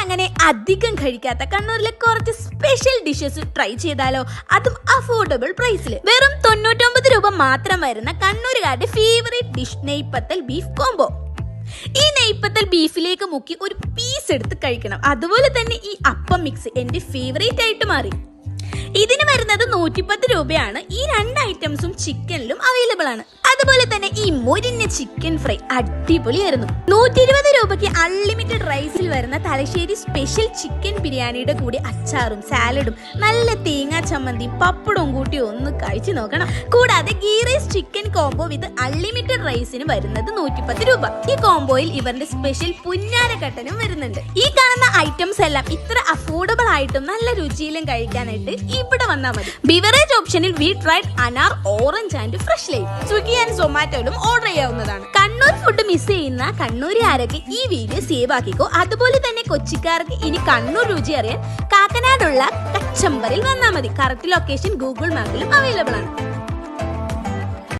അങ്ങനെ അധികം കഴിക്കാത്ത കണ്ണൂരിലെ കുറച്ച് സ്പെഷ്യൽ ഡിഷസ് ട്രൈ ചെയ്താലോ? അതും അഫോർഡബിൾ പ്രൈസിൽ. വെറും 99 രൂപ മാത്രം വരുന്ന കണ്ണൂരുകാരുടെ ഫേവറേറ്റ് ഡിഷ് നെയ്പത്തൽ ബീഫ് കോംബോ. ഈ നെയ്പത്തൽ ബീഫിലേക്ക് മുക്കി ഒരു പീസ് എടുത്ത് കഴിക്കണം. അതുപോലെ തന്നെ ഈ അപ്പം മിക്സ് എന്റെ ഫേവറേറ്റ് ആയിട്ട് മാറി. ഇതിന് വരുന്നത് 110 രൂപയാണ്. ഈ രണ്ട് ഐറ്റംസും ചിക്കനിലും അവൈലബിൾ ആണ്. അതുപോലെ തന്നെ ഈ മൊരിഞ്ഞ ചിക്കൻ ഫ്രൈ അടിപൊളിയായിരുന്നു. 120 രൂപയ്ക്ക് അൺലിമിറ്റഡ് റൈസിൽ വരുന്ന തലശ്ശേരി സ്പെഷ്യൽ ചിക്കൻ ബിരിയാണിയുടെ കൂടി അച്ചാറും സാലഡും നല്ല തേങ്ങാ ചമ്മന്തിയും പപ്പടവും കൂട്ടി ഒന്ന് കഴിച്ചു നോക്കണം. കൂടാതെ ghee rice chicken combo with unlimited റൈസിന് വരുന്നത് 110 രൂപ. ഈ കോംബോയിൽ ഇവരുടെ സ്പെഷ്യൽ പുന്നാരക്കട്ടനും വരുന്നുണ്ട്. ഈ കാണുന്ന ഐറ്റംസ് എല്ലാം ഇത്ര അഫോർഡബിൾ ആയിട്ടും നല്ല രുചിയിലും കഴിക്കാനായിട്ട് ഇവിടെ വന്നാൽ മതി. ബിവറേജ് ഓപ്ഷനിൽ we tried anar, orange and fresh lime. Swiggy and സൊമാറ്റോയിലും ഓർഡർ ചെയ്യാവുന്നതാണ്. കണ്ണൂർ ഫുഡ് മിസ് ചെയ്യുന്ന കണ്ണൂരുകാരൊക്കെ ഈ വീഡിയോ സേവ് ആക്കിക്കോ. അതുപോലെ തന്നെ കൊച്ചിക്കാർക്ക് ഇനി കണ്ണൂർ രുചി അറിയാൻ കാക്കനാടുള്ള കച്ചമ്പറിൽ വന്നാൽ മതി. കറക്റ്റ് ലൊക്കേഷൻ ഗൂഗിൾ മാപ്പിലും അവൈലബിൾ ആണ്.